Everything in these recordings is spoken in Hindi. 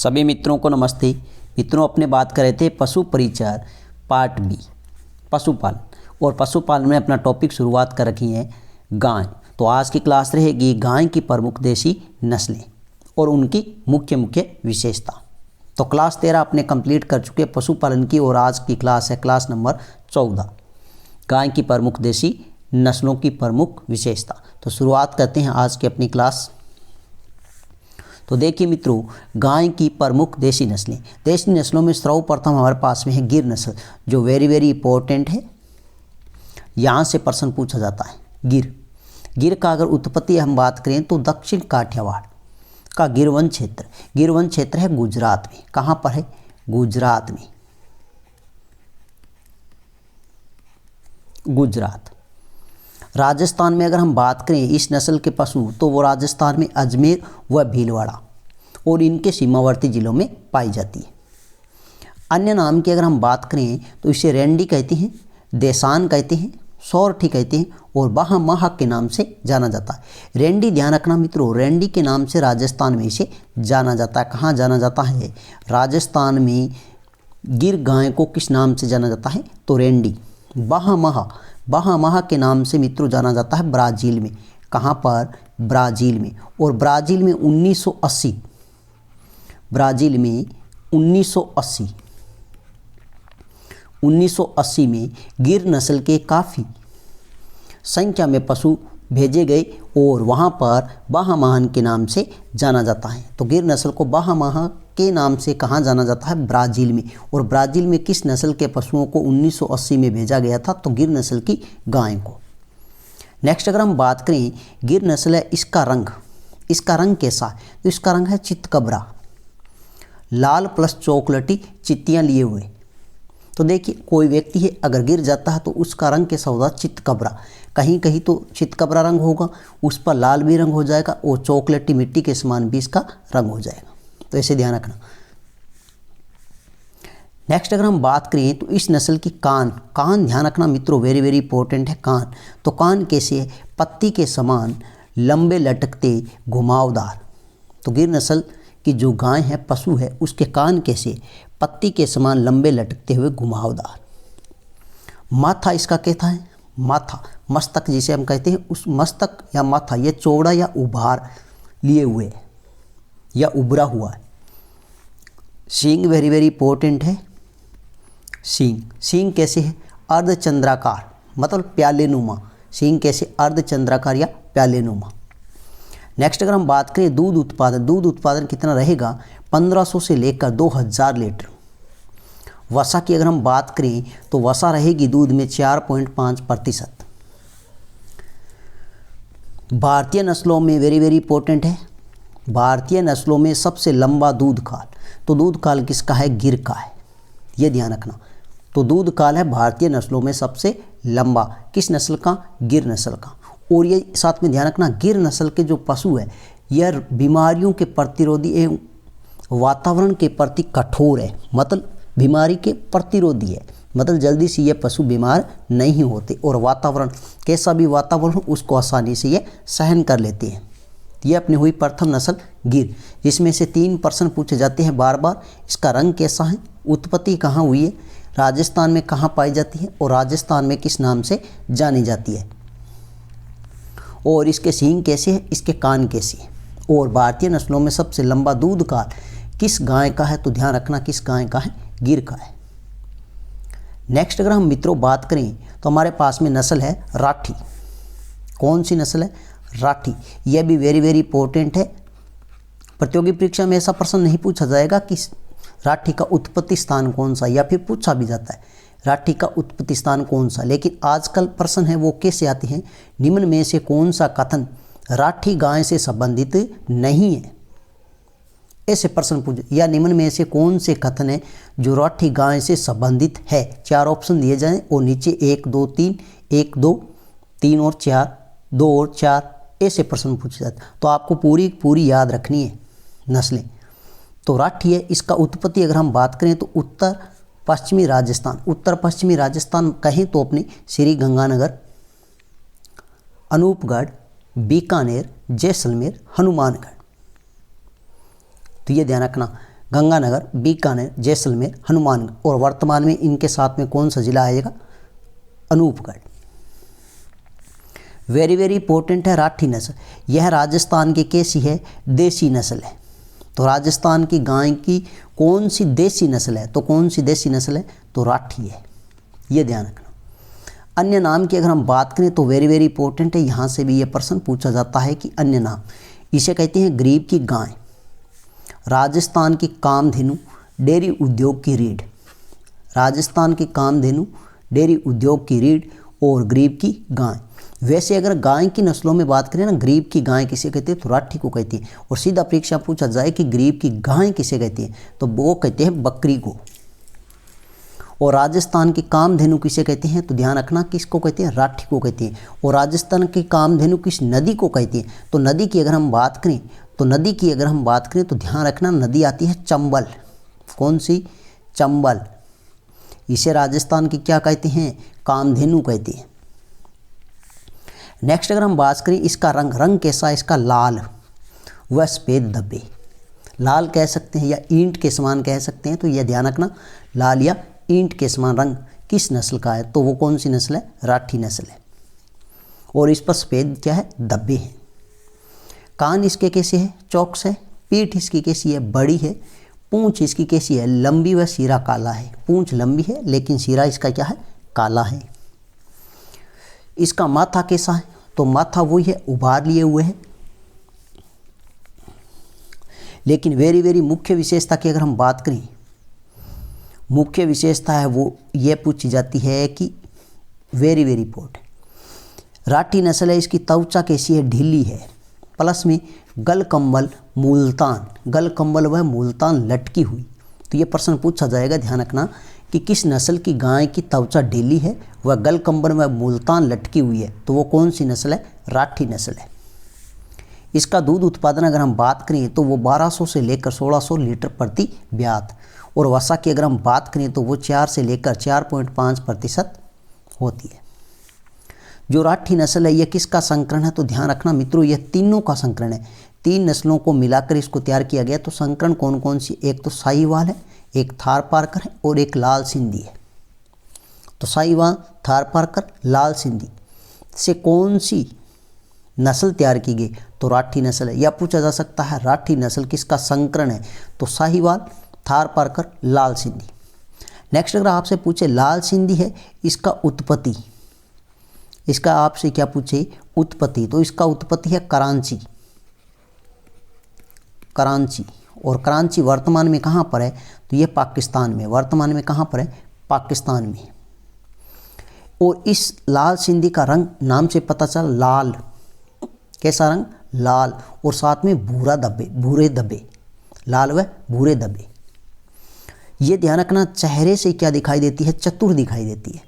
सभी मित्रों को नमस्ते। मित्रों, अपने बात कर रहे थे पशु परिचर पार्ट बी, पशुपालन। और पशुपालन में अपना टॉपिक शुरुआत कर रखी है गाय। तो आज की क्लास रहेगी गाय की प्रमुख देसी नस्लें और उनकी मुख्य मुख्य विशेषता। तो क्लास 13 अपने कंप्लीट कर चुके पशुपालन की, और आज की क्लास है क्लास नंबर 14, गाय की प्रमुख देसी नस्लों की प्रमुख विशेषता। तो शुरुआत करते हैं आज की अपनी क्लास। तो देखिए मित्रों, गाय की प्रमुख देसी नस्लें। देसी नस्लों में सर्वप्रथम हमारे पास में है गिर नस्ल, जो वेरी इंपॉर्टेंट है। यहाँ से प्रश्न पूछा जाता है गिर का अगर उत्पत्ति हम बात करें तो दक्षिण काठियावाड़ का गिरवन क्षेत्र है गुजरात में। कहाँ पर है? गुजरात में। गुजरात। राजस्थान में अगर हम बात करें इस नस्ल के पशु, तो वो राजस्थान में अजमेर व भीलवाड़ा और इनके सीमावर्ती जिलों में पाई जाती है। अन्य नाम की अगर हम बात करें तो इसे रेंडी कहते हैं, देसान कहते हैं, सौरठी कहते हैं और बाहामाहा के नाम से जाना जाता है। रेंडी, ध्यान रखना मित्रों, रेंडी के नाम से राजस्थान में इसे जाना जाता है। कहाँ जाना जाता है? राजस्थान में गिर गाय को किस नाम से जाना जाता है? तो रेंडी। बाहामाहा के नाम से मित्रों जाना जाता है ब्राज़ील में। कहाँ पर? ब्राज़ील में। और ब्राज़ील में 1980 में गिर नस्ल के काफ़ी संख्या में पशु भेजे गए और वहाँ पर बाहामाहन के नाम से जाना जाता है। तो गिर नस्ल को बाहामाहा के नाम से कहाँ जाना जाता है? ब्राज़ील में। और ब्राज़ील में किस नस्ल के पशुओं को 1980 में भेजा गया था? तो गिर नस्ल की गाय को। नेक्स्ट अगर हम बात करें, गिर नस्ल है, इसका रंग कैसा है? तो इसका रंग है चितकबरा, लाल प्लस चॉकलेटी चित्तियाँ लिए हुए। तो देखिए, कोई व्यक्ति है अगर गिर जाता है तो उसका रंग कैसा होगा? चितकबरा। कहीं कहीं तो चितकबरा रंग होगा, उस पर लाल भी रंग हो जाएगा और चॉकलेटी मिट्टी के समान भी इसका रंग हो जाएगा। तो ऐसे ध्यान रखना। नेक्स्ट अगर हम बात करें तो इस नस्ल की कान ध्यान रखना मित्रों, वेरी इंपॉर्टेंट है कान। तो कान कैसे है? पत्ती के समान लंबे, लटकते, घुमावदार। तो गिर नस्ल की जो गाय है, पशु है, उसके कान कैसे? पत्ती के समान लंबे, लटकते हुए, घुमावदार। माथा इसका कैसा है? माथा, मस्तक जिसे हम कहते हैं, उस मस्तक या माथा ये चौड़ा या उभार लिए हुए या उभरा हुआ है। सींग वेरी इंपॉर्टेंट है। सींग कैसे है? अर्धचंद्राकार, मतलब प्यालेनुमा। सींग कैसे? अर्धचंद्राकार या प्यालेनुमा। नेक्स्ट अगर हम बात करें दूध उत्पादन कितना रहेगा? 1500 से लेकर 2000 लीटर। वसा की अगर हम बात करें तो वसा रहेगी दूध में 4.5%। भारतीय नस्लों में वेरी इंपॉर्टेंट है। भारतीय नस्लों में सबसे लंबा दूध काल, तो दूध काल किसका है? गिर का है, ये ध्यान रखना। तो दूध काल है भारतीय नस्लों में सबसे लंबा, किस नस्ल का? गिर नस्ल का। और ये साथ में ध्यान रखना, गिर नस्ल के जो पशु है यह बीमारियों के प्रतिरोधी एवं वातावरण के प्रति कठोर है, मतलब बीमारी के प्रतिरोधी है, मतलब जल्दी से ये पशु बीमार नहीं होते और वातावरण कैसा भी वातावरण हो उसको आसानी से ये सहन कर लेते हैं। ये अपनी हुई प्रथम नस्ल गिर, जिसमें से 3 प्रश्न पूछे जाते हैं बार। इसका रंग कैसा है? उत्पत्ति कहाँ हुई है? राजस्थान में कहाँ पाई जाती है? और राजस्थान में किस नाम से जानी जाती है? और इसके सींग कैसे है? इसके कान कैसे है? और भारतीय नस्लों में सबसे लंबा दूध काल किस गाय का है? तो ध्यान रखना, किस गाय का है? गिर का है। नेक्स्ट अगर हम मित्रों बात करें तो हमारे पास में नस्ल है राठी। कौन सी नस्ल है? राठी। यह भी वेरी इंपॉर्टेंट है। प्रतियोगी परीक्षा में ऐसा प्रश्न नहीं पूछा जाएगा कि राठी का उत्पत्ति स्थान कौन सा, या फिर पूछा भी जाता है राठी का उत्पत्ति स्थान कौन सा, लेकिन आजकल प्रश्न है वो कैसे आते हैं? निम्न में से कौन सा कथन राठी गाय से संबंधित नहीं है? ऐसे प्रश्न पूछे, या निम्न में से कौन से कथन है जो राठी गाय से संबंधित है? 4 ऑप्शन दिए जाएं और नीचे 1 2 3, 1 2 3 और 4, 2 और 4, ऐसे प्रश्न पूछे जाते हैं। तो आपको पूरी याद रखनी है नस्लें। तो राठी है, इसका उत्पत्ति अगर हम बात करें तो उत्तर पश्चिमी राजस्थान कहें तो अपने श्री गंगानगर, अनूपगढ़, बीकानेर, जैसलमेर, हनुमानगढ़। तो ये ध्यान रखना, गंगानगर, बीकानेर, जैसलमेर, हनुमानगढ़, और वर्तमान में इनके साथ में कौन सा जिला आएगा? अनूपगढ़। वेरी वेरी इंपॉर्टेंट है राठी नस्ल। यह राजस्थान की कैसी है? देसी नस्ल है। तो राजस्थान की गाय की कौन सी देसी नस्ल है? तो कौन सी देसी नस्ल है? तो राठी है, ये ध्यान रखना। अन्य नाम की अगर हम बात करें तो वेरी वेरी इंपॉर्टेंट है, यहाँ से भी ये प्रश्न पूछा जाता है कि अन्य नाम, इसे कहते हैं गरीब की गाय, राजस्थान की कामधेनु, डेयरी उद्योग की रीढ़। राजस्थान की कामधेनु, डेयरी उद्योग की रीढ़ और गरीब की गाय। वैसे अगर गाय की नस्लों में बात करें ना, गरीब की गाय किसे कहते हैं? तो राठी को कहती है। और सीधा परीक्षा पूछा जाए कि गरीब की गाय किसे कहती है? तो वो कहते हैं बकरी को। और राजस्थान की कामधेनु किसे कहते हैं? तो ध्यान रखना, किसको कहते हैं? राठी को कहते हैं। और राजस्थान की कामधेनु किस नदी को कहती है? तो नदी की अगर हम बात करें तो ध्यान रखना, नदी आती है चंबल। कौन सी? चंबल। इसे राजस्थान की क्या कहते हैं? कामधेनु कहते हैं। नेक्स्ट अगर हम बात करें इसका रंग कैसा है? इसका लाल व सफेद धब्बे। लाल कह सकते हैं या ईंट के समान कह सकते हैं, तो यह ध्यान रखना, लाल या ईंट के समान रंग किस नस्ल का है? तो वो कौन सी नस्ल है? राठी नस्ल है। और इस पर सफेद क्या है? धब्बे हैं। कान इसके कैसे है? चौकस है। पीठ इसकी कैसी है? बड़ी है। पूंछ इसकी कैसी है? लंबी व सिरा काला है। पूंछ लंबी है लेकिन सिरा इसका क्या है? काला है। इसका माथा कैसा है? तो माथा वही है, उभार लिए हुए है। लेकिन वेरी वेरी मुख्य विशेषता की अगर हम बात करें, मुख्य विशेषता है वो ये पूछी जाती है कि वेरी वेरी इंपॉर्टेंट, राठी नस्ल है, इसकी त्वचा कैसी है? ढीली है। प्लस में गलकंबल व मूलतान लटकी हुई। तो ये प्रश्न पूछा जाएगा, ध्यान रखना कि किस नस्ल की गाय की त्वचा ढीली है वह गलकंबल व मूलतान लटकी हुई है? तो वो कौन सी नस्ल है? राठी नस्ल है। इसका दूध उत्पादन अगर हम बात करें तो वो 1200 से लेकर 1600 लीटर प्रति ब्यात। और वसा की अगर हम बात करें तो वो 4 से लेकर 4.5% होती है। जो राठी नस्ल है यह किसका संकरण है? तो ध्यान रखना मित्रों, यह तीनों का संकरण है। 3 नस्लों को मिलाकर इसको तैयार किया गया। तो संकरण कौन कौन सी? एक तो साहिवाल है, एक थारपारकर है और एक लाल सिंधी है। तो साहिवाल, थारपारकर, लाल सिंधी से कौन सी नस्ल तैयार की गई? तो राठी नस्ल है। या पूछा जा सकता है राठी नस्ल किसका संकरण है? तो साहिवाल, थारपारकर, लाल सिंधी। नेक्स्ट अगर आपसे पूछे लाल सिंधी है, इसका उत्पत्ति, इसका आपसे क्या पूछे? उत्पत्ति। तो इसका उत्पत्ति है कराची। और कराची वर्तमान में कहाँ पर है? तो ये पाकिस्तान में। वर्तमान में कहाँ पर है? पाकिस्तान में। और इस लाल सिंधी का रंग नाम से पता चला, लाल। कैसा रंग? लाल। और साथ में भूरे धब्बे, लाल व भूरे धब्बे। ये ध्यान रखना, चेहरे से क्या दिखाई देती है? चतुर दिखाई देती है।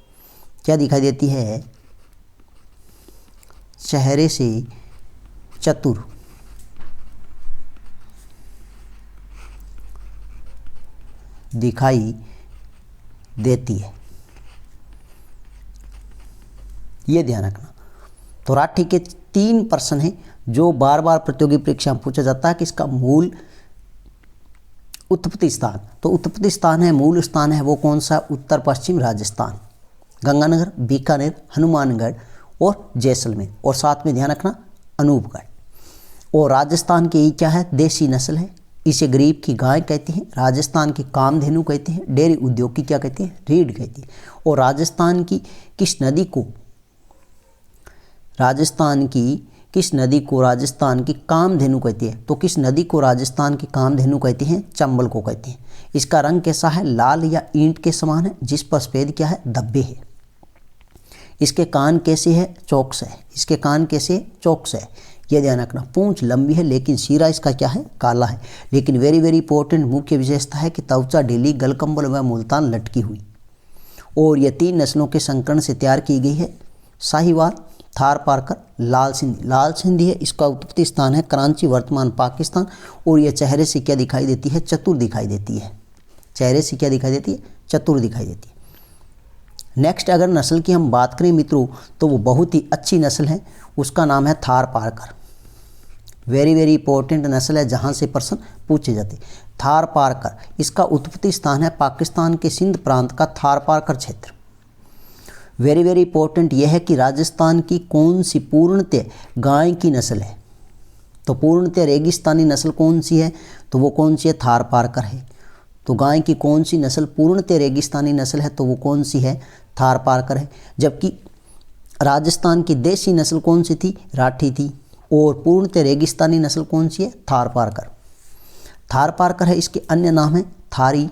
क्या दिखाई देती है? चेहरे से चतुर। दिखाई देती है, ये ध्यान रखना। तो राठी के 3 प्रश्न हैं जो बार बार प्रतियोगी परीक्षा में पूछा जाता है कि इसका मूल उत्पत्ति स्थान। तो उत्पत्ति स्थान है, मूल स्थान है वो कौन सा? उत्तर पश्चिम राजस्थान, गंगानगर, बीकानेर, हनुमानगढ़ और जैसलमेर। और साथ में ध्यान रखना अनूपगढ़। और राजस्थान की क्या है? देसी नस्ल है। इसे गरीब की गाय कहते हैं। राजस्थान की कामधेनु कहते हैं। डेयरी उद्योग की क्या कहते हैं? रीढ़ कहती है। और राजस्थान की किस नदी को राजस्थान की कामधेनु कहती है? तो किस नदी को राजस्थान की कामधेनु कहते हैं? चंबल को कहते हैं। इसका रंग कैसा है? लाल या ईंट के समान है, जिस पर सफेद क्या है? धब्बे है। इसके कान कैसे है? चौकस है। इसके कान कैसे? चौकस है। यह ध्यान रखना। पूंछ लंबी है लेकिन सिरा इसका क्या है? काला है। लेकिन वेरी वेरी इंपॉर्टेंट मुख्य विशेषता है कि त्वचा ढीली, गलकंबल व मुल्तान लटकी हुई। और यह 3 नस्लों के संकरण से तैयार की गई है। साहिवाल, थारपारकर, लाल सिंधी। लाल सिंधी है, इसका उत्पत्ति स्थान है कराची, वर्तमान पाकिस्तान। और यह चेहरे से क्या दिखाई देती है? चतुर दिखाई देती है। चेहरे से क्या दिखाई देती है? चतुर दिखाई देती है। नेक्स्ट अगर नस्ल की हम बात करें मित्रों तो वो बहुत ही अच्छी नस्ल है, उसका नाम है थारपारकर। वेरी वेरी इंपॉर्टेंट नस्ल है जहाँ से प्रश्न पूछे जाते। थार पारकर, इसका उत्पत्ति स्थान है पाकिस्तान के सिंध प्रांत का थार पारकर क्षेत्र। वेरी वेरी इंपॉर्टेंट यह है कि राजस्थान की कौन सी पूर्णतः गाय की नस्ल है। तो पूर्णतः रेगिस्तानी नस्ल कौन सी है, तो वो कौन सी है, थार पारकर है। तो गाय की कौन सी नस्ल पूर्णतः रेगिस्तानी नस्ल है, तो वो कौन सी है, थार पारकर है। जबकि राजस्थान की देसी नस्ल कौन सी थी, राठी थी। और पूर्णतः रेगिस्तानी नस्ल कौन सी है, थार पारकर। थार पारकर है, इसके अन्य नाम है थारी,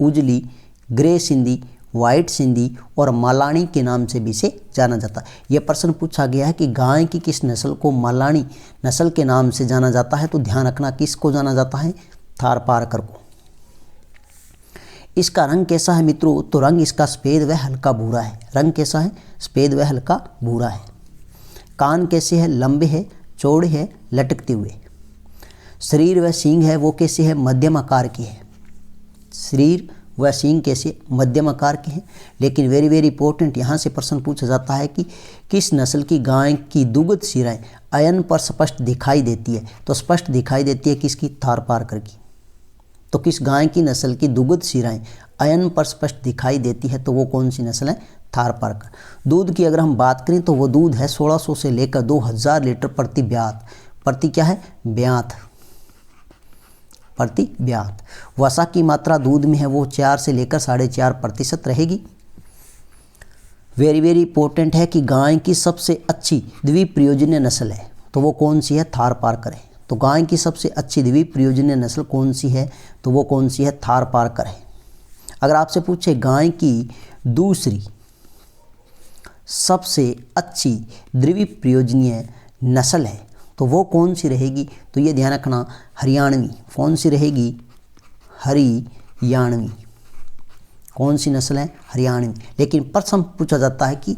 उजली, ग्रे सिंधी, वाइट सिंधी और मालानी के नाम से भी इसे जाना जाता है। यह प्रश्न पूछा गया है कि गाय की किस नस्ल को मालानी नस्ल के नाम से जाना जाता है, तो ध्यान रखना किसको जाना जाता है, थार पारकर को। इसका रंग कैसा है मित्रों, तो रंग इसका सफ़ेद व हल्का भूरा है। रंग कैसा है, सफ़ेद व हल्का भूरा है। कान कैसे है, लंबे है, चौड़े है, लटकते हुए। शरीर व सींग है वो कैसे है, मध्यम आकार की है। शरीर व सींग कैसे, मध्यम आकार के हैं। लेकिन वेरी वेरी इंपॉर्टेंट यहाँ से प्रश्न पूछा जाता है कि किस नस्ल की गाय की दुग्ध शिराएं अयन पर स्पष्ट दिखाई देती है। तो स्पष्ट दिखाई देती है किसकी, थार पारकर की। तो किस गाय की नस्ल की दुग्ध शिराएं अयन पर स्पष्ट दिखाई देती है, तो वो कौन सी नस्ल है, थार पारकर। दूध की अगर हम बात करें तो वो दूध है 1600 से लेकर 2000 लीटर प्रति ब्यात, प्रति क्या है, ब्यात, प्रति ब्यात। वसा की मात्रा दूध में है वो 4 से लेकर 4.5% रहेगी। वेरी वेरी इंपॉर्टेंट है कि गाय की सबसे अच्छी द्विप्रयोजनीय नस्ल है, तो वो कौन सी है, थार पारकर है। तो गाय की सबसे अच्छी द्विप्रयोजनीय नस्ल कौन सी है, तो वो कौन सी है, थार पारकर है। अगर आपसे पूछे गाय की दूसरी सबसे अच्छी द्विप्रयोजनीय नस्ल है, तो वो कौन सी रहेगी, तो ये ध्यान रखना, हरियाणवी। कौन सी रहेगी, हरियाणवी। कौन सी नस्ल है, हरियाणवी। लेकिन प्रश्न पूछा जाता है कि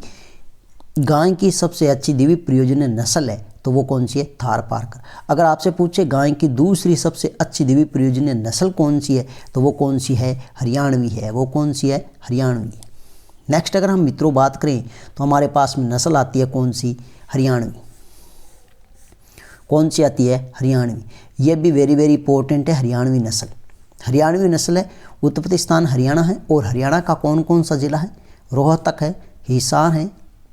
गाय की सबसे अच्छी द्विप्रयोजनीय नस्ल है, तो वो कौन सी है, थार पारकर। अगर आपसे पूछे गाय की दूसरी सबसे अच्छी द्विप्रयोजनीय नस्ल कौन सी है, तो वो कौन सी है, हरियाणवी है। वो कौन सी है, हरियाणवी। नेक्स्ट अगर हम मित्रों बात करें तो हमारे पास में नस्ल आती है कौन सी, हरियाणवी। कौन सी आती है, हरियाणवी। ये भी वेरी वेरी इंपॉर्टेंट है, हरियाणवी नस्ल। हरियाणवी नस्ल है, उत्पत्ति स्थान हरियाणा है। और हरियाणा का कौन कौन सा जिला है, रोहतक है, हिसार है,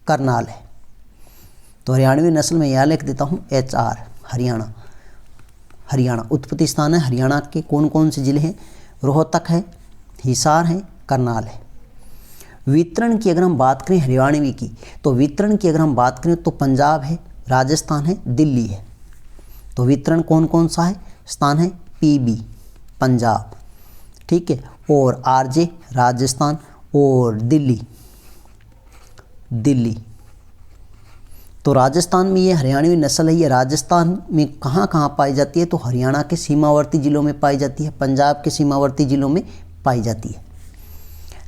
करनाल है। तो हरियाणवी नस्ल में यह लिख देता हूँ HR, हरियाणा। हरियाणा उत्पत्ति स्थान है, हरियाणा के कौन कौन से जिले हैं, रोहतक है, हिसार है, करनाल है। वितरण की अगर हम बात करें हरियाणवी की, तो वितरण की अगर हम बात करें तो पंजाब है, राजस्थान है, दिल्ली है। तो वितरण कौन कौन सा है, स्थान है PB, पंजाब, ठीक है। और RJ, राजस्थान, और दिल्ली, दिल्ली। तो राजस्थान में ये हरियाणवी नस्ल है, ये राजस्थान में कहाँ कहाँ पाई जाती है, तो हरियाणा के सीमावर्ती जिलों में पाई जाती है, पंजाब के सीमावर्ती जिलों में पाई जाती है।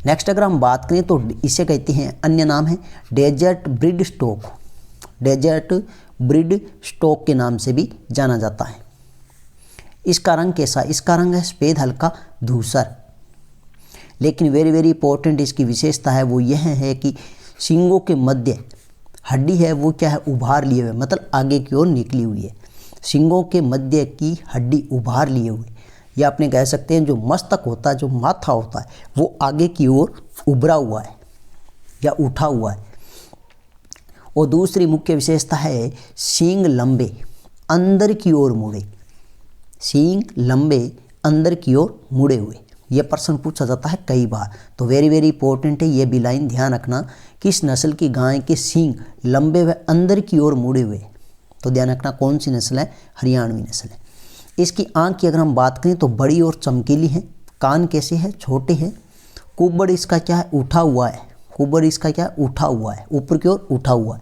नेक्स्ट अगर हम बात करें तो इसे कहते हैं, अन्य नाम है desert breed stock. Desert breed stock के नाम से भी जाना जाता है। इसका रंग कैसा, इसका रंग है सफ़ेद हल्का धूसर। लेकिन वेरी वेरी इंपॉर्टेंट इसकी विशेषता है वो यह है कि सींगों के मध्य हड्डी है वो क्या है, उभार लिए हुए, मतलब आगे की ओर निकली हुई है। सींगों के मध्य की हड्डी उभार लिए हुए, या अपने कह सकते हैं जो मस्तक होता है, जो माथा होता है, वो आगे की ओर उभरा हुआ है या उठा हुआ है। और दूसरी मुख्य विशेषता है सींग लंबे, अंदर की ओर मुड़े। सींग लंबे, अंदर की ओर मुड़े हुए। यह प्रश्न पूछा जाता है कई बार, तो वेरी वेरी इंपॉर्टेंट है ये भी लाइन ध्यान रखना। किस नस्ल की गाय के सींग लंबे व अंदर की ओर मुड़े हुए, तो ध्यान रखना कौन सी नस्ल है, हरियाणवी नस्ल है। इसकी आँख की अगर हम बात करें तो बड़ी और चमकीली है। कान कैसे है, छोटे हैं। कुब्बड़ इसका क्या है, उठा हुआ है। कुब्बड़ इसका क्या है, उठा हुआ है, ऊपर की ओर उठा हुआ है।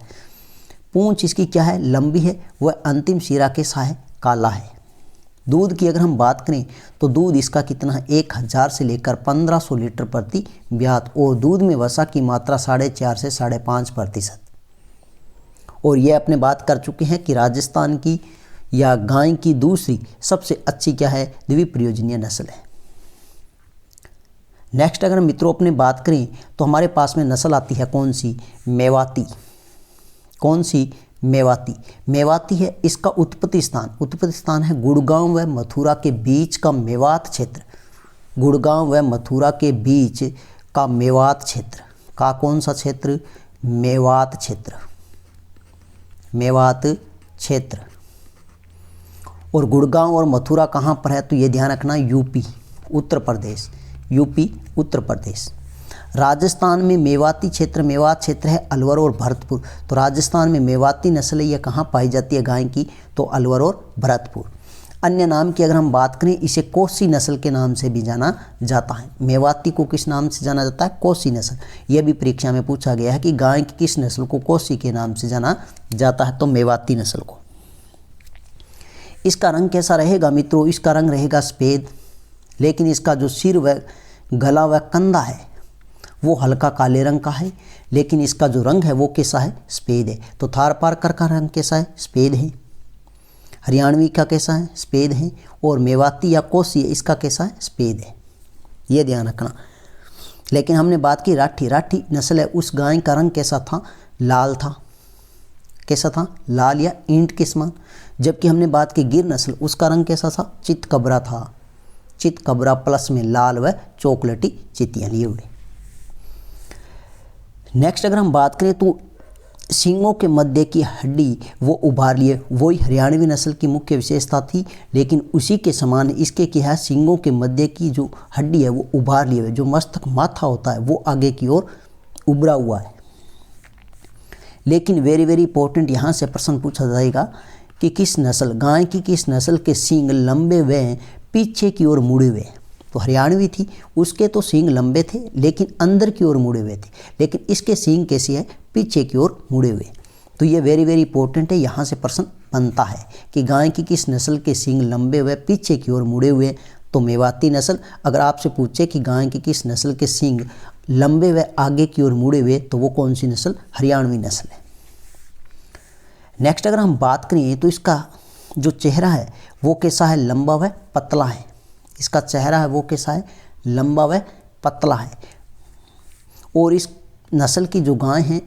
पूंछ इसकी क्या है, लंबी है। वह अंतिम सिरा के सा है, काला है। दूध की अगर हम बात करें तो दूध इसका कितना है, 1000 से लेकर 1500 लीटर प्रति ब्यात। और दूध में वसा की मात्रा 4.5 से 5.5%। और ये अपने बात कर चुके हैं कि राजस्थान की या गाय की दूसरी सबसे अच्छी क्या है, द्विप्रयोजनीय नस्ल है। नेक्स्ट अगर मित्रों अपने बात करें तो हमारे पास में नस्ल आती है कौन सी, मेवाती। कौन सी, मेवाती। मेवाती है इसका उत्पत्ति स्थान है गुड़गांव व मथुरा के बीच का मेवात क्षेत्र। गुड़गांव व मथुरा के बीच का मेवात क्षेत्र का कौन सा क्षेत्र? मेवात क्षेत्र। मेवात क्षेत्र। और गुड़गांव और मथुरा कहाँ पर है? तो ये ध्यान रखना, यूपी उत्तर प्रदेश। यूपी उत्तर प्रदेश। राजस्थान में मेवाती क्षेत्र, मेवात क्षेत्र है अलवर और भरतपुर। तो राजस्थान में मेवाती नस्ल है, ये कहाँ पाई जाती है गाय की? तो अलवर और भरतपुर। अन्य नाम की अगर हम बात करें, इसे कोसी नस्ल के नाम से भी जाना जाता है। मेवाती को किस नाम से जाना जाता है? कोसी नस्ल। यह भी परीक्षा में पूछा गया है कि गाय की किस नस्ल को कोसी के नाम से जाना जाता है? तो मेवाती नस्ल को। इसका रंग कैसा रहेगा मित्रों? इसका रंग रहेगा सफ़ेद, लेकिन इसका जो सिर व गला व कंधा है वो हल्का काले रंग का है, लेकिन इसका जो रंग है वो कैसा है? सफ़ेद है। तो थार पारकर का रंग कैसा है? सफ़ेद है। हरियाणवी का कैसा है? सफ़ेद है। और मेवाती या कोसी इसका कैसा है? सफ़ेद है। ये ध्यान रखना। लेकिन हमने बात की राठी। राठी नस्ल है, उस गाय का रंग कैसा था? लाल था। कैसा था? लाल या ईंट के समान। जबकि हमने बात की गिर नस्ल, उसका रंग कैसा था? चितकबरा था। चितकबरा प्लस में लाल व चॉकलेटी चितियाँ लिए हुए। नेक्स्ट अगर हम बात करें तो सींगों के मध्य की हड्डी वो उभार लिए, वही हरियाणवी नस्ल की मुख्य विशेषता थी, लेकिन उसी के समान इसके क्या है? सींगों के मध्य की जो हड्डी है वो उभार लिए हुए, जो मस्तक माथा होता है वो आगे की ओर उभरा हुआ है। लेकिन वेरी वेरी इंपॉर्टेंट, यहाँ से प्रश्न पूछा जाएगा कि किस नस्ल, गाय की किस नस्ल के सींग लंबे व पीछे की ओर मुड़े हुए? तो हरियाणवी थी, उसके तो सींग लंबे थे लेकिन अंदर की ओर मुड़े हुए थे, लेकिन इसके सींग कैसे है? पीछे की ओर मुड़े हुए। तो ये वेरी वेरी इंपॉर्टेंट है, यहाँ से प्रश्न बनता है कि गाय की किस नस्ल के सींग लंबे व पीछे की ओर मुड़े हुए? तो मेवाती नस्ल। अगर आपसे पूछे कि गाय की किस नस्ल के सींग लंबे व आगे की ओर मुड़े हुए, तो वो कौन सी नस्ल? हरियाणवी नस्ल है। नेक्स्ट अगर हम बात करें तो इसका जो चेहरा है वो कैसा है? लंबा व पतला है। इसका चेहरा है वो कैसा है? लंबा व पतला है। और इस नस्ल की जो गाय है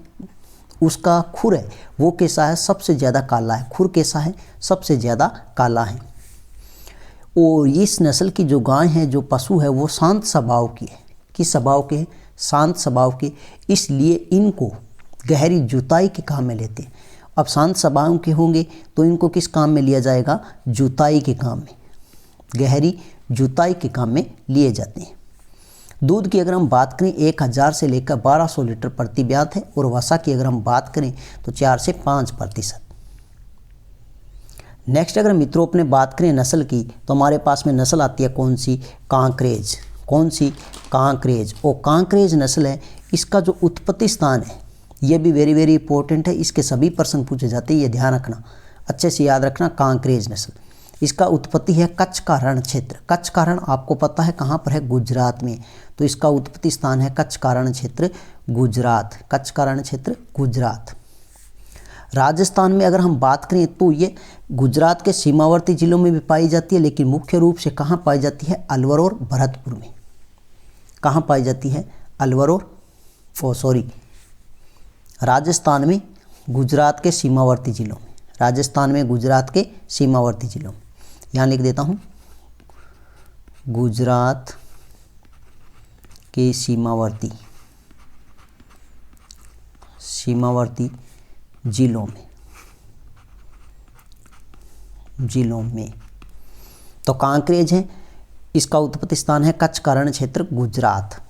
उसका खुर है वो कैसा है? सबसे ज़्यादा काला है। खुर कैसा है? सबसे ज़्यादा काला है। और इस नस्ल की जो गाय है, जो पशु है, वो शांत स्वभाव की है। किस स्वभाव के? शांत स्वभाव के। इसलिए इनको गहरी जुताई के काम में लेते हैं। अब शांत स्वभाव के होंगे तो इनको किस काम में लिया जाएगा? जुताई के काम में, गहरी जुताई के काम में लिए जाते हैं। दूध की अगर हम बात करें 1000 से लेकर 1200 लीटर प्रति ब्यात है। और वसा की अगर हम बात करें तो 4 से 5%। नेक्स्ट अगर मित्रों अपने बात करें नस्ल की, तो हमारे पास में नस्ल आती है कौन सी? कांकरेज। कौन सी? कांकरेज। और कांकरेज नस्ल है, इसका जो उत्पत्ति स्थान है ये भी वेरी वेरी इंपॉर्टेंट है, इसके सभी प्रश्न पूछे जाते हैं, ये ध्यान रखना, अच्छे से याद रखना। कांकरेज नस्ल, इसका उत्पत्ति है कच्छ का रण क्षेत्र। कच्छ का रण आपको पता है कहाँ पर है? गुजरात में। तो इसका उत्पत्ति स्थान है कच्छ का रण क्षेत्र, गुजरात। कच्छ का रण क्षेत्र, गुजरात। राजस्थान में अगर हम बात करें तो ये गुजरात के सीमावर्ती जिलों में भी पाई जाती है, लेकिन मुख्य रूप से कहाँ पाई जाती है? अलवर और भरतपुर में। कहाँ पाई जाती है? अलवर और राजस्थान में, गुजरात के सीमावर्ती जिलों में। राजस्थान में, गुजरात के सीमावर्ती जिलों में। यहाँ लिख देता हूँ, गुजरात के सीमावर्ती जिलों में तो कांकरेज है, इसका उत्पत्ति स्थान है कच्छ का रण क्षेत्र, गुजरात।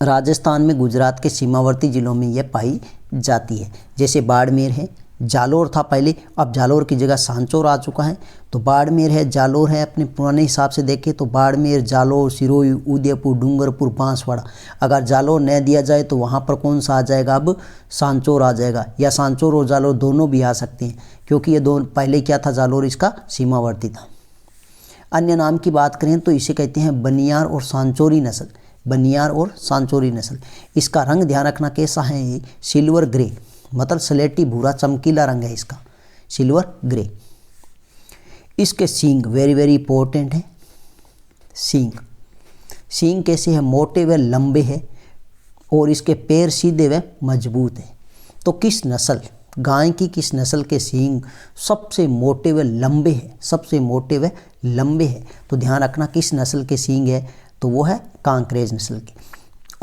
राजस्थान में, गुजरात के सीमावर्ती जिलों में यह पाई जाती है। जैसे बाड़मेर है, जालोर था पहले, अब जालोर की जगह सांचौर आ चुका है। तो बाड़मेर है, जालोर है। अपने पुराने हिसाब से देखें तो बाड़मेर, जालोर, सिरोही, उदयपुर, डूंगरपुर, बांसवाड़ा। अगर जालोर न दिया जाए तो वहाँ पर कौन सा आ जाएगा? अब सांचौर आ जाएगा, या सांचौर और जालोर दोनों भी आ सकते हैं, क्योंकि ये दोनों पहले क्या था? जालोर इसका सीमावर्ती था। अन्य नाम की बात करें तो इसे कहते हैं बनियार और सांचौरी नस्ल। बनियार और सांचौरी नस्ल। इसका रंग ध्यान रखना कैसा है? ये सिल्वर ग्रे, मतलब स्लेटी भूरा चमकीला रंग है इसका, सिल्वर ग्रे। इसके सींग वेरी वेरी इंपॉर्टेंट है। सींग कैसे है? मोटे व लंबे है, और इसके पैर सीधे व मजबूत है। तो किस नस्ल, गाय की किस नस्ल के सींग सबसे मोटे व लंबे हैं, सबसे मोटे व लंबे हैं? तो ध्यान रखना किस नस्ल के सींग है, तो वो है कांकरेज नस्ल की।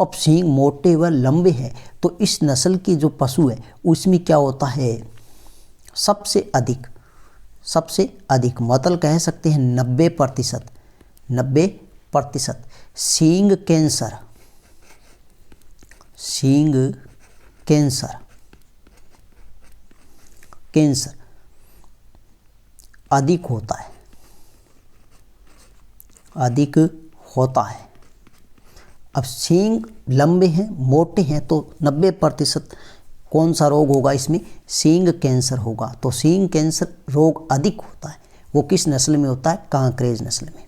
अब सींग मोटे व लंबे हैं तो इस नस्ल की जो पशु है उसमें क्या होता है, सबसे अधिक मतलब कह सकते हैं 90%, 90% सींग कैंसर अधिक होता है। अब सींग लंबे हैं, मोटे हैं, तो 90% कौन सा रोग होगा इसमें, सींग कैंसर होगा। तो सींग कैंसर रोग अधिक होता है, वो किस नस्ल में होता है, कांकरेज नस्ल में।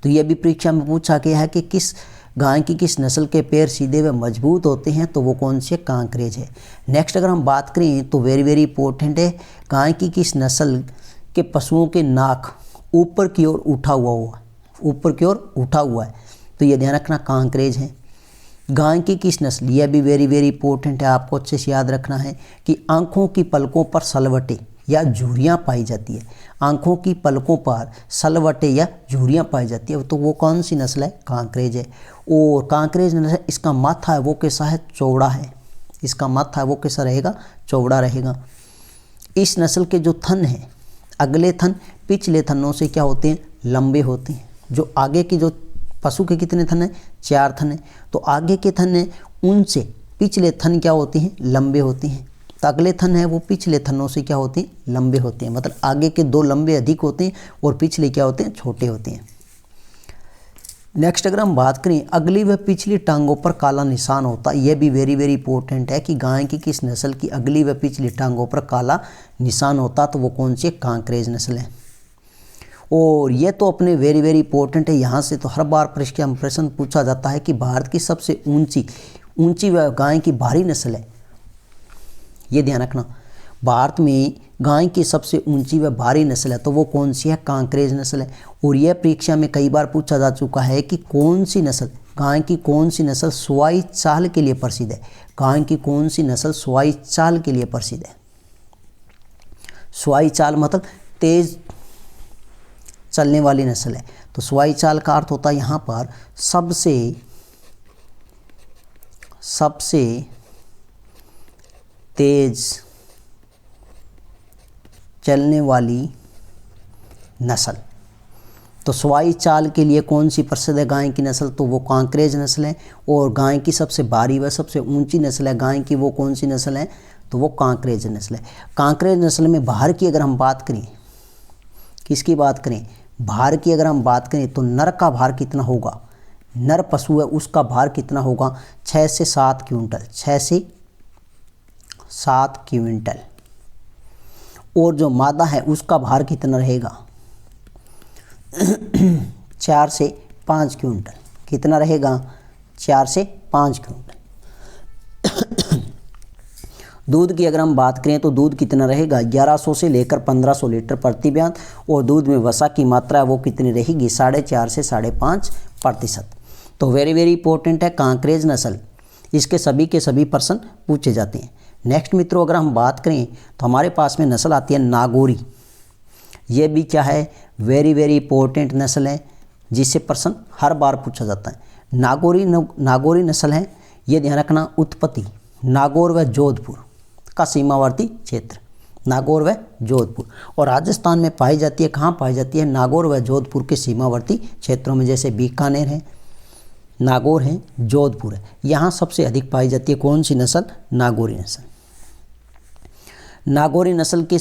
तो यह भी परीक्षा में पूछा गया है कि किस गाय की किस नस्ल के पैर सीधे व मजबूत होते हैं, तो वो कौन सी है, कांकरेज है। नेक्स्ट अगर हम बात करें तो वेरी इंपॉर्टेंट है, गाय की किस नस्ल के पशुओं के नाक ऊपर की ओर उठा हुआ है, तो ये ध्यान रखना कांकरेज है। गाय की किस नस्ल, यह भी वेरी इंपॉर्टेंट है, आपको अच्छे से याद रखना है कि आंखों की पलकों पर सलवटें या झुर्रियाँ पाई जाती है, आंखों की पलकों पर सलवटें या झुर्रियाँ पाई जाती है, तो वो कौन सी नस्ल है, कांकरेज है। और कांकरेज नस्ल, इसका माथा है वो कैसा है, चौड़ा है, इसका माथा है वो कैसा रहेगा, चौड़ा रहेगा। इस नस्ल के जो थन हैं, अगले थन पिछले थनों से क्या होते हैं, लंबे होते हैं। जो आगे की जो पशु के कितने थन हैं, 4 थन हैं, तो आगे के थन हैं उनसे पिछले थन क्या होते हैं, लंबे होते हैं। तो अगले थन है वो पिछले थनों से क्या होते हैं, लंबे होते हैं, मतलब आगे के 2 लंबे अधिक होते हैं और पिछले क्या होते हैं, छोटे होते हैं। नेक्स्ट अगर हम बात करें, अगली व पिछली टांगों पर काला निशान होता है, यह भी वेरी इंपॉर्टेंट है कि गाय की किस नस्ल की अगली व पिछली टांगों पर काला निशान होता, तो वो कौन सी कांकरेज नस्ल है। और ये तो अपने वेरी इंपॉर्टेंट है, यहाँ से तो हर बार परीक्षा में प्रश्न पूछा जाता है कि भारत की सबसे ऊंची व गाय की भारी नस्ल है, ये ध्यान रखना। भारत में गाय की सबसे ऊंची व भारी नस्ल है, तो वो कौन सी है, कांकरेज नस्ल है। और यह परीक्षा में कई बार पूछा जा चुका है कि कौन सी नस्ल, गाय की कौन सी नस्ल सुवाई चाल के लिए प्रसिद्ध है, गाय की कौन सी नस्ल सुवाई चाल के लिए प्रसिद्ध है। सुवाई चाल मतलब तेज चलने वाली नस्ल है, तो सुवाई चाल का अर्थ होता है यहाँ पर सबसे तेज चलने वाली नस्ल। तो सुवाई चाल के लिए कौन सी प्रसिद्ध है गाय की नस्ल, तो वो कांकरेज नस्ल है। और गाय की सबसे भारी व सबसे ऊंची नस्ल है गाय की, वो कौन सी नस्ल है, तो वो कांकरेज नस्ल है। कांकरेज नस्ल में भार की अगर हम बात करें, किसकी बात करें, भार की अगर हम बात करें, तो नर का भार कितना होगा, नर पशु है उसका भार कितना होगा, 6 से 7 क्विंटल, 6 से 7 क्विंटल। और जो मादा है उसका भार कितना रहेगा, 4 से 5 क्विंटल, कितना रहेगा, 4 से 5 क्विंटल। दूध की अगर हम बात करें तो दूध कितना रहेगा, 1100 से लेकर 1500 लीटर प्रति बयान। और दूध में वसा की मात्रा है वो कितनी रहेगी, 4.5 से 5.5%। तो वेरी इंपॉर्टेंट है कांकरेज नस्ल, इसके सभी के सभी प्रश्न पूछे जाते हैं। नेक्स्ट मित्रों अगर हम बात करें तो हमारे पास में नस्ल आती है नागौरी। ये भी क्या है, वेरी इंपॉर्टेंट नस्ल है, जिससे प्रश्न हर बार पूछा जाता है। नागौरी नस्ल है, ये ध्यान रखना, उत्पत्ति नागौर व जोधपुर का सीमावर्ती क्षेत्र, नागौर व जोधपुर, और राजस्थान में पाई जाती है। कहाँ पाई जाती है, नागौर व जोधपुर के सीमावर्ती क्षेत्रों में, जैसे बीकानेर है, नागौर है, जोधपुर है, यहाँ सबसे अधिक पाई जाती है कौन सी नस्ल, नागौरी नस्ल। नागौरी नस्ल के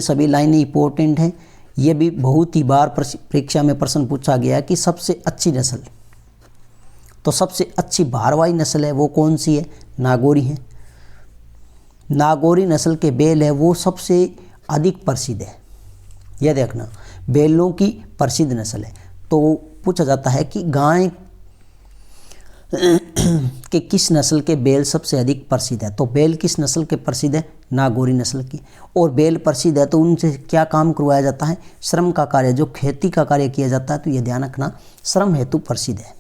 सभी लाइनें इंपॉर्टेंट हैं। ये भी बहुत ही बार परीक्षा में प्रश्न पूछा गया कि सबसे अच्छी नस्ल, तो सबसे अच्छी भारवाही नस्ल है वो कौन सी है, नागौरी है। नागौरी नस्ल के बैल है वो सबसे अधिक प्रसिद्ध है, यह देखना, बैलों की प्रसिद्ध नस्ल है। तो पूछा जाता है कि गाय के किस नस्ल के बैल सबसे अधिक प्रसिद्ध है, तो बैल किस नस्ल के प्रसिद्ध है, नागौरी नस्ल की। और बैल प्रसिद्ध है तो उनसे क्या काम करवाया जाता है, श्रम का कार्य, जो खेती का कार्य किया जाता है, तो यह ध्यान रखना, श्रम हेतु प्रसिद्ध है।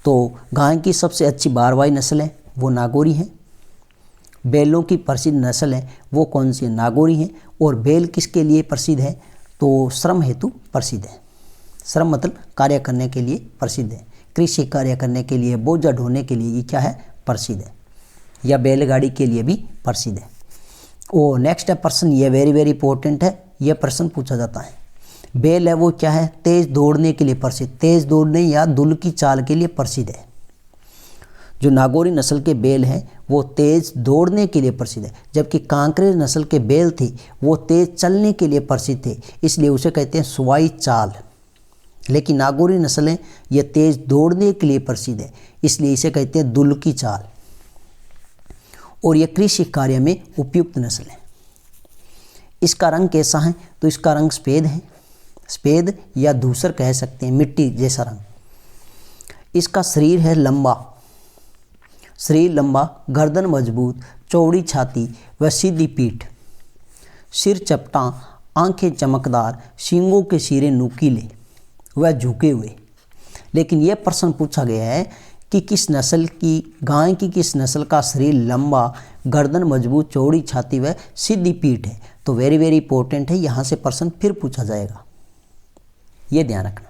तो गाय की सबसे अच्छी भारवाही नस्ल है वो नागौरी है। बैलों की प्रसिद्ध नस्ल है वो कौन सी है? नागौरी है। और बैल किसके लिए प्रसिद्ध है? तो श्रम हेतु प्रसिद्ध है। श्रम मतलब कार्य करने के लिए प्रसिद्ध है, कृषि कार्य करने के लिए, बोझा ढोने के लिए ये क्या है? प्रसिद्ध है, या बैलगाड़ी के लिए भी प्रसिद्ध है। और नेक्स्ट है प्रश्न, ये वेरी वेरी इंपॉर्टेंट है, यह प्रश्न पूछा जाता है। बैल है वो क्या है? तेज दौड़ने के लिए प्रसिद्ध, तेज दौड़ने या दुल की चाल के लिए प्रसिद्ध है। जो नागौरी नस्ल के बैल हैं वो तेज दौड़ने के लिए प्रसिद्ध है, जबकि कांकरेज नस्ल के बैल थे वो तेज चलने के लिए प्रसिद्ध थे, इसलिए उसे कहते हैं सुवाई चाल। लेकिन नागौरी नस्लें ये तेज दौड़ने के लिए प्रसिद्ध है, इसलिए इसे कहते हैं दुल की चाल। और ये कृषि कार्य में उपयुक्त नस्ल है। इसका रंग कैसा है? तो इसका रंग सफ़ेद है, सफ़ेद या धूसर कह सकते हैं, मिट्टी जैसा रंग। इसका शरीर है लंबा, शरीर लंबा, गर्दन मजबूत, चौड़ी छाती व सीधी पीठ, सिर चपटा, आंखें चमकदार, सींगों के सिरे नुकीले व झुके हुए। लेकिन यह प्रश्न पूछा गया है कि किस नस्ल की गाय की किस नस्ल का शरीर लंबा, गर्दन मजबूत, चौड़ी छाती व सीधी पीठ है? तो वेरी वेरी इंपॉर्टेंट है, यहाँ से प्रश्न फिर पूछा जाएगा, ये ध्यान रखना।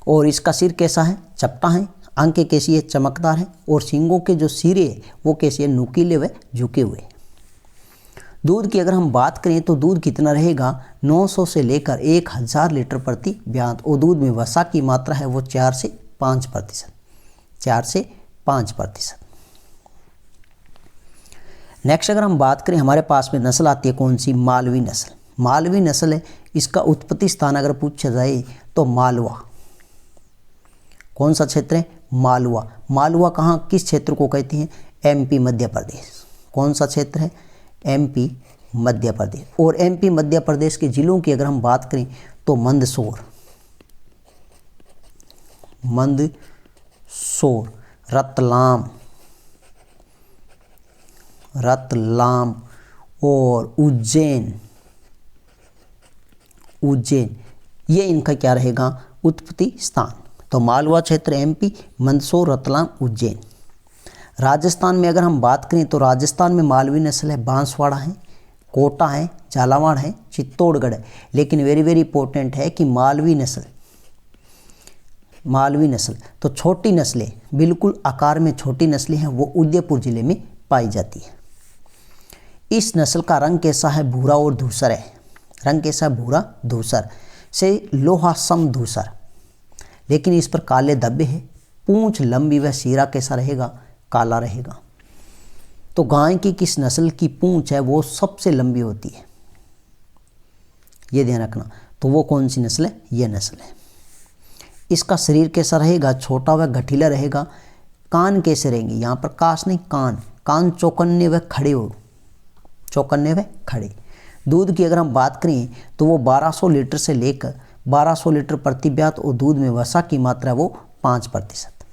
और इसका सिर कैसा है? चपटा है, आंखें कैसी है? चमकदार है, और सींगों के जो सिरे है वो कैसे है? नुकीले व झुके हुए। दूध की अगर हम बात करें तो दूध कितना रहेगा? 900 से लेकर 1000 लीटर प्रति ब्यात। और दूध में वसा की मात्रा है वो 4 से 5%, 4 से 5%। नेक्स्ट अगर हम बात करें, हमारे पास में नस्ल आती है कौन सी? मालवी नस्ल। मालवी नस्ल है, इसका उत्पत्ति स्थान अगर पूछा जाए तो मालवा। कौन सा क्षेत्र है? मालवा। मालवा कहाँ, किस क्षेत्र को कहते हैं? एमपी मध्य प्रदेश। कौन सा क्षेत्र है? एमपी मध्य प्रदेश। और एमपी मध्य प्रदेश के जिलों की अगर हम बात करें तो मंदसौर, रतलाम और उज्जैन, ये इनका क्या रहेगा? उत्पत्ति स्थान। तो मालवा क्षेत्र एमपी, मंदसौर, रतलाम, उज्जैन। राजस्थान में अगर हम बात करें तो राजस्थान में मालवी नस्ल है बांसवाड़ा है, कोटा है, झालावाड़ है, चित्तौड़गढ़ है। लेकिन वेरी वेरी इंपॉर्टेंट है कि मालवी नस्ल तो छोटी नस्लें, बिल्कुल आकार में छोटी नस्लें हैं, वो उदयपुर जिले में पाई जाती है। इस नस्ल का रंग कैसा है? भूरा और धूसर है। रंग कैसा है? भूरा धूसर से लोहा सम धूसर, लेकिन इस पर काले धब्बे हैं। पूंछ लंबी व सीरा कैसा रहेगा? काला रहेगा। तो गाय की किस नस्ल की पूंछ है वो सबसे लंबी होती है, ये ध्यान रखना। तो वो कौन सी नस्ल है? ये नस्ल है। इसका शरीर कैसा रहेगा? छोटा व गठीला रहेगा। कान कैसे रहेंगे? यहाँ पर काश नहीं, कान चौकन्ने व खड़े हो, चौकन्ने व खड़े। दूध की अगर हम बात करें तो वो 1200 लीटर से लेकर 1200 लीटर प्रति ब्यात, और दूध में वसा की मात्रा वो 5%।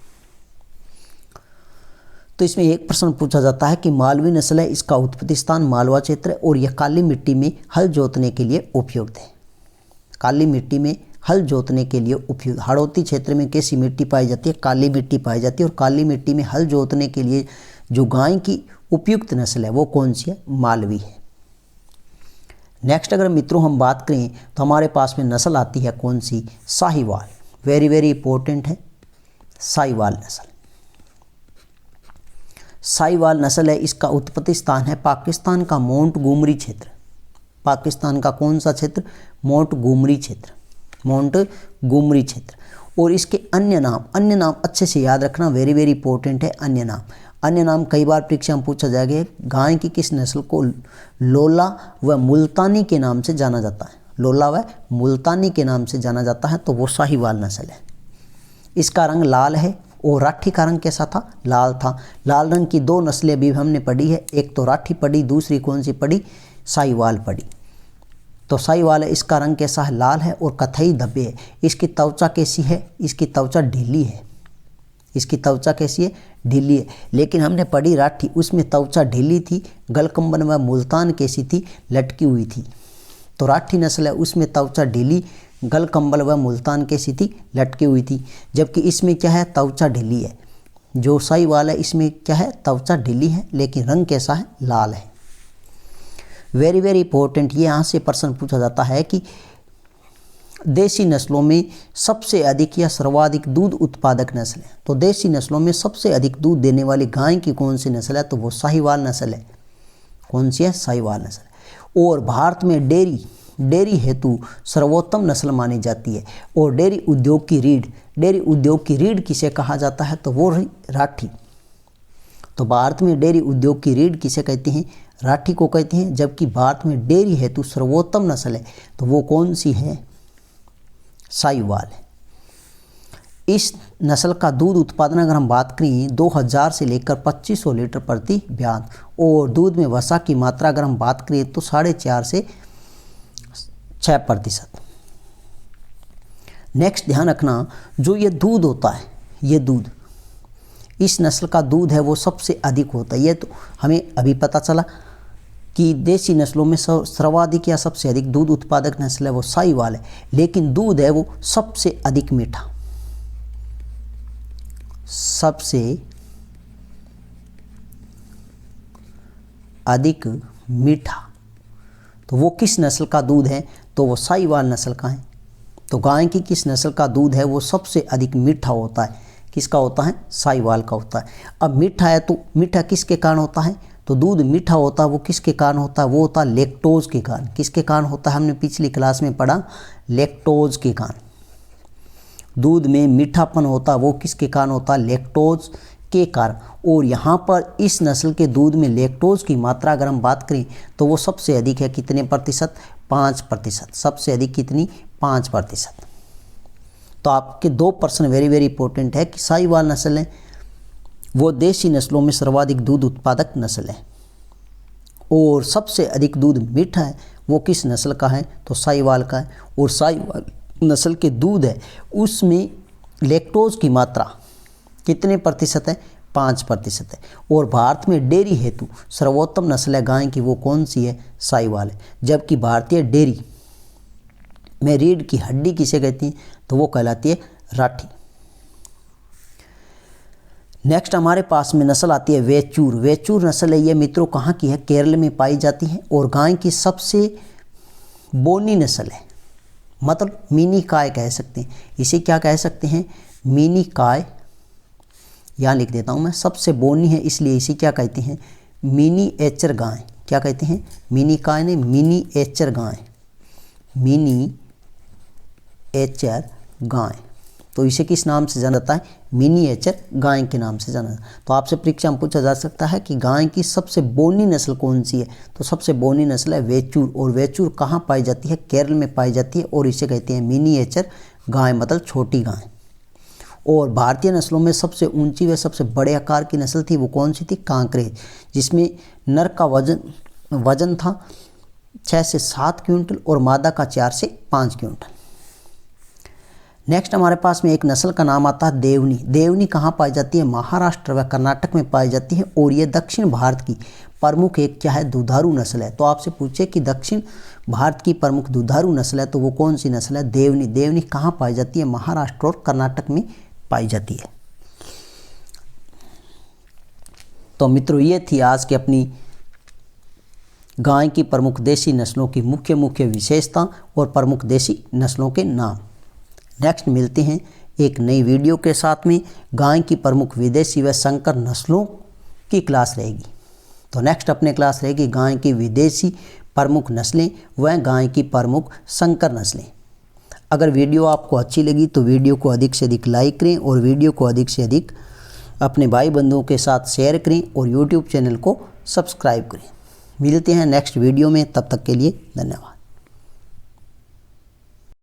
तो इसमें एक प्रश्न पूछा जाता है कि मालवी नस्ल है, इसका उत्पत्ति स्थान मालवा क्षेत्र है, और यह काली मिट्टी में हल जोतने के लिए उपयुक्त है। काली मिट्टी में हल जोतने के लिए उपयुक्त। हाड़ौती क्षेत्र में कैसी मिट्टी पाई जाती है? काली मिट्टी पाई जाती है। और काली मिट्टी में हल जोतने के लिए जो गाय की उपयुक्त नस्ल है वो कौन सी है? मालवी है। नेक्स्ट अगर मित्रों हम बात करें तो हमारे पास में नस्ल आती है कौन सी? साहिवाल। वेरी वेरी इंपॉर्टेंट है साहिवाल नस्ल। साहिवाल नस्ल है, इसका उत्पत्ति स्थान है पाकिस्तान का मोंटगोमरी क्षेत्र। पाकिस्तान का कौन सा क्षेत्र? मोंटगोमरी क्षेत्र, मोंटगोमरी क्षेत्र। और इसके अन्य नाम अच्छे से याद रखना, वेरी वेरी इंपॉर्टेंट है। अन्य नाम कई बार परीक्षा में पूछा जाएगा। गाय की किस नस्ल को लोला व मुल्तानी के नाम से जाना जाता है? लोला व मुल्तानी के नाम से जाना जाता है, तो वो साहिवाल नस्ल है। इसका रंग लाल है, और राठी का रंग कैसा था? लाल था। लाल रंग की 2 नस्लें अभी हमने पढ़ी है, एक तो राठी पढ़ी, दूसरी कौन सी पढ़ी? साहिवाल पढ़ी। तो साहिवाल है, इसका रंग कैसा है? लाल है और कथई धब्बे है। इसकी त्वचा कैसी है? इसकी त्वचा ढीली है। इसकी त्वचा कैसी है? ढीली है। लेकिन हमने पढ़ी राठी, उसमें त्वचा ढीली थी, गलकंबन व मुल्तान कैसी थी? लटकी हुई थी। तो राठी नस्ल है, उसमें त्वचा ढीली, गल कंबल व मुल्तान कैसी थी? लटकी हुई थी। जबकि इसमें क्या है? त्वचा ढीली है। जो साहीवाल है इसमें क्या है, त्वचा ढीली है लेकिन रंग कैसा है, लाल है। वेरी वेरी इंपॉर्टेंट, ये यहाँ से प्रश्न पूछा जाता है कि देसी नस्लों में सबसे अधिक या सर्वाधिक दूध उत्पादक नस्ल है। तो देसी नस्लों में सबसे अधिक दूध देने वाली गाय की कौन सी नस्ल है, तो वो साहीवाल नस्ल है। कौन सी है, साहीवाल नस्ल। और भारत में डेयरी हेतु सर्वोत्तम नस्ल मानी जाती है। और डेयरी उद्योग की रीढ़ किसे कहा जाता है, तो वो राठी। तो भारत में डेयरी उद्योग की रीढ़ किसे कहते हैं, राठी को कहते हैं। जबकि भारत में डेयरी हेतु सर्वोत्तम नस्ल है तो वो कौन सी है, साहीवाल है। इस नस्ल का दूध उत्पादन अगर हम बात करें 2000 से लेकर 2500 लीटर प्रति ब्याज, और दूध में वसा की मात्रा अगर हम बात करें तो 4.5 से 6%। नेक्स्ट ध्यान रखना, जो ये दूध होता है, ये दूध, इस नस्ल का दूध है वो सबसे अधिक होता है। ये तो हमें अभी पता चला कि देसी नस्लों में सर्वाधिक या सबसे अधिक दूध उत्पादक नस्ल है वो साहीवाल है, लेकिन दूध है वो सबसे अधिक मीठा, सबसे अधिक मीठा। तो वो किस नस्ल का दूध है, तो वो साहीवाल नस्ल का है। तो गाय की किस नस्ल का दूध है वो सबसे अधिक मीठा होता है, किसका होता है, साहीवाल का होता है। अब मीठा है तो मीठा किसके कारण होता है, तो दूध मीठा होता है वो किसके कारण होता है, वो होता है लैक्टोज के कारण। किसके कारण होता है, हमने पिछली क्लास में पढ़ा, लैक्टोज के कारण। दूध में मीठापन होता है वो किसके कारण होता है, लैक्टोज के कारण। और यहाँ पर इस नस्ल के दूध में लैक्टोज की मात्रा अगर हम बात करें तो वो सबसे अधिक है, कितने प्रतिशत, 5%। सबसे अधिक कितनी, 5%। तो आपके 2 प्रश्न वेरी वेरी इंपॉर्टेंट है कि साहीवाल नस्ल है वो देसी नस्लों में सर्वाधिक दूध उत्पादक नस्ल है, और सबसे अधिक दूध मीठा है वो किस नस्ल का है, तो साहीवाल का है। और साहीवाल नस्ल के दूध है उसमें लैक्टोज की मात्रा कितने प्रतिशत है, 5% है। और भारत में डेयरी हेतु सर्वोत्तम नस्ल है गाय की, वो कौन सी है, साहीवाल है। जबकि भारतीय डेयरी में रीढ़ की हड्डी किसे कहती हैं, तो वो कहलाती है राठी। नेक्स्ट हमारे पास में नस्ल आती है वेचूर। वेचूर नस्ल है ये मित्रों कहाँ की है, केरल में पाई जाती है, और गाय की सबसे बोनी नस्ल है, मतलब मिनी काय कह सकते हैं इसे, क्या कह सकते हैं, मिनी काय। यहाँ लिख देता हूँ मैं, सबसे बोनी है इसलिए इसे क्या कहते हैं, मिनीएचर गाय। क्या कहते हैं, मिनी काय ने मिनीएचर गाय, मिनीएचर गाय। तो इसे किस नाम से जाना जाता है, मिनीएचर गाय के नाम से जाना जाता है। तो आपसे परीक्षा में पूछा जा सकता है कि गाय की सबसे बोनी नस्ल कौन सी है, तो सबसे बोनी नस्ल है वेचूर। और वेचूर कहाँ पाई जाती है, केरल में पाई जाती है, और इसे कहते हैं मिनीएचर गाय, मतलब छोटी गाय। और भारतीय नस्लों में सबसे ऊंची व सबसे बड़े आकार की नस्ल थी वो कौन सी थी, कांकरेज, जिसमें नर का वजन था 6 से 7 क्विंटल और मादा का 4 से 5 क्विंटल। नेक्स्ट हमारे पास में एक नस्ल का नाम आता है देवनी। देवनी कहाँ पाई जाती है, महाराष्ट्र व कर्नाटक में पाई जाती है, और ये दक्षिण भारत की प्रमुख एक क्या है, दुधारू नस्ल है। तो आपसे पूछे कि दक्षिण भारत की प्रमुख दुधारू नस्ल है तो वो कौन सी नस्ल है, देवनी। देवनी कहाँ पाई जाती है, महाराष्ट्र और कर्नाटक में पाई जाती है। तो मित्रों ये थी आज की अपनी गाय की प्रमुख देसी नस्लों की मुख्य विशेषता और प्रमुख देसी नस्लों के नाम। नेक्स्ट मिलते हैं एक नई वीडियो के साथ में, गाय की प्रमुख विदेशी व संकर नस्लों की क्लास रहेगी। तो नेक्स्ट अपने क्लास रहेगी गाय की विदेशी प्रमुख नस्लें व गाय की प्रमुख संकर नस्लें। अगर वीडियो आपको अच्छी लगी तो वीडियो को अधिक से अधिक लाइक करें, और वीडियो को अधिक से अधिक अपने भाई बंधुओं के साथ शेयर करें, और यूट्यूब चैनल को सब्सक्राइब करें। मिलते हैं नेक्स्ट वीडियो में, तब तक के लिए धन्यवाद।